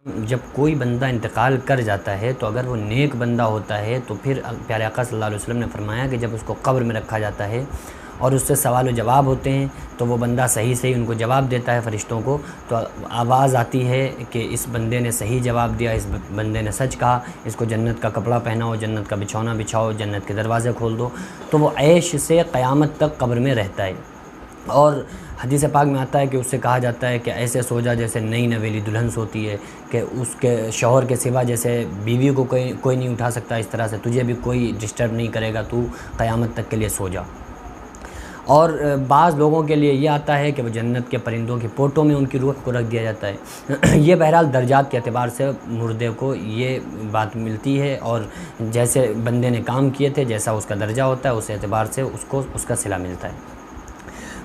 جب کوئی بندہ انتقال کر جاتا ہے تو اگر وہ نیک بندہ ہوتا ہے تو پھر پیارے آقا صلی اللہ علیہ وسلم نے فرمایا کہ جب اس کو قبر میں رکھا جاتا ہے اور اس سے سوال و جواب ہوتے ہیں تو وہ بندہ صحیح صحیح ان کو جواب دیتا ہے فرشتوں کو، تو آواز آتی ہے کہ اس بندے نے صحیح جواب دیا، اس بندے نے سچ کہا، اس کو جنت کا کپڑا پہناؤ، جنت کا بچھونا بچھاؤ، جنت کے دروازے کھول دو، تو وہ عیش سے قیامت تک قبر میں رہتا ہے۔ اور حدیث پاک میں آتا ہے کہ اس سے کہا جاتا ہے کہ ایسے سو جا جیسے نئی نویلی دلہن سوتی ہے، کہ اس کے شوہر کے سوا جیسے بیوی کو کوئی نہیں اٹھا سکتا، اس طرح سے تجھے بھی کوئی ڈسٹرب نہیں کرے گا، تو قیامت تک کے لیے سو جا۔ اور بعض لوگوں کے لیے یہ آتا ہے کہ وہ جنت کے پرندوں کی پوٹوں میں ان کی روح کو رکھ دیا جاتا ہے۔ یہ بہرحال درجات کے اعتبار سے مردے کو یہ بات ملتی ہے، اور جیسے بندے نے کام کیے تھے، جیسا اس کا درجہ ہوتا ہے، اس اعتبار سے اس کو اس کا صلہ ملتا ہے۔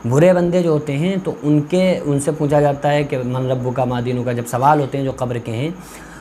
برے بندے جو ہوتے ہیں تو ان سے پوچھا جاتا ہے کہ من ربک ما دینک، جب سوال ہوتے ہیں جو قبر کے ہیں،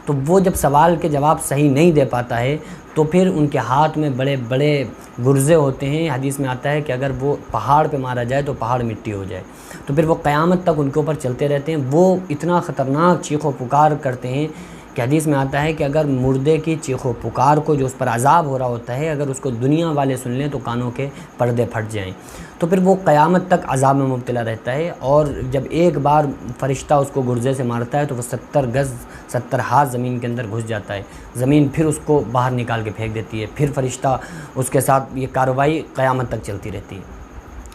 تو وہ جب سوال کے جواب صحیح نہیں دے پاتا ہے تو پھر ان کے ہاتھ میں بڑے بڑے گرزے ہوتے ہیں۔ حدیث میں آتا ہے کہ اگر وہ پہاڑ پہ مارا جائے تو پہاڑ مٹی ہو جائے، تو پھر وہ قیامت تک ان کے اوپر چلتے رہتے ہیں۔ وہ اتنا خطرناک چیخ و پکار کرتے ہیں کہ حدیث میں آتا ہے کہ اگر مردے کی چیخ و پکار کو جو اس پر عذاب ہو رہا ہوتا ہے، اگر اس کو دنیا والے سن لیں تو کانوں کے پردے پھٹ جائیں، تو پھر وہ قیامت تک عذاب میں مبتلا رہتا ہے۔ اور جب ایک بار فرشتہ اس کو گرزے سے مارتا ہے تو وہ 70 گز 70 ہاتھ زمین کے اندر گھس جاتا ہے، زمین پھر اس کو باہر نکال کے پھینک دیتی ہے، پھر فرشتہ اس کے ساتھ یہ کارروائی قیامت تک چلتی رہتی ہے۔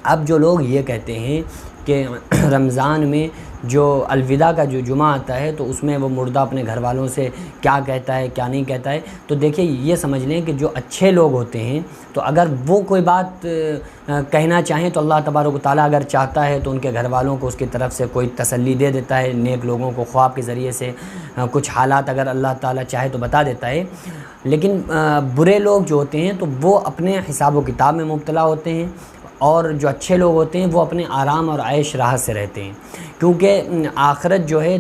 اب جو لوگ یہ کہتے ہیں کہ رمضان میں جو الوداع کا جو جمعہ آتا ہے تو اس میں وہ مردہ اپنے گھر والوں سے کیا کہتا ہے کیا نہیں کہتا ہے، تو دیکھیے یہ سمجھ لیں کہ جو اچھے لوگ ہوتے ہیں تو اگر وہ کوئی بات کہنا چاہیں تو اللہ تبارک و تعالیٰ اگر چاہتا ہے تو ان کے گھر والوں کو اس کی طرف سے کوئی تسلی دے دیتا ہے، نیک لوگوں کو خواب کے ذریعے سے کچھ حالات اگر اللہ تعالیٰ چاہے تو بتا دیتا ہے۔ لیکن برے لوگ جو ہوتے ہیں تو وہ اپنے حساب و کتاب میں مبتلا ہوتے ہیں، اور جو اچھے لوگ ہوتے ہیں وہ اپنے آرام اور عیش راحت سے رہتے ہیں، کیونکہ آخرت جو ہے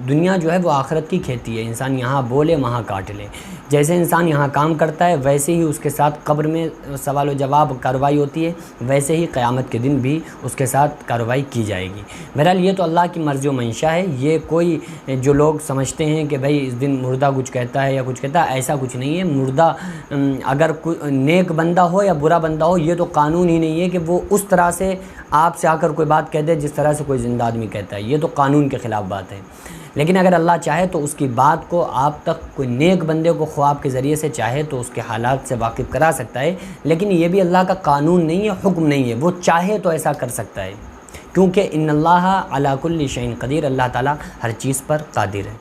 دنیا جو ہے وہ آخرت کی کھیتی ہے، انسان یہاں بولے وہاں کاٹ لے۔ جیسے انسان یہاں کام کرتا ہے ویسے ہی اس کے ساتھ قبر میں سوال و جواب کارروائی ہوتی ہے، ویسے ہی قیامت کے دن بھی اس کے ساتھ کارروائی کی جائے گی۔ بہرحال یہ تو اللہ کی مرضی و منشا ہے، یہ کوئی جو لوگ سمجھتے ہیں کہ بھائی اس دن مردہ کچھ کہتا ہے یا کچھ کہتا ہے، ایسا کچھ نہیں ہے۔ مردہ اگر کوئی نیک بندہ ہو یا برا بندہ ہو، یہ تو قانون ہی نہیں ہے کہ وہ اس طرح سے آپ سے آ کر کوئی بات کہہ دے جس طرح سے کوئی زندہ آدمی کہتا ہے، یہ تو قانون کے خلاف بات ہے۔ لیکن اگر اللہ چاہے تو اس کی بات کو آپ تک کوئی نیک بندے کو خواب کے ذریعے سے چاہے تو اس کے حالات سے واقف کرا سکتا ہے، لیکن یہ بھی اللہ کا قانون نہیں ہے، حکم نہیں ہے، وہ چاہے تو ایسا کر سکتا ہے، کیونکہ ان اللہ علی کل شیء قدیر، اللہ تعالیٰ ہر چیز پر قادر ہے۔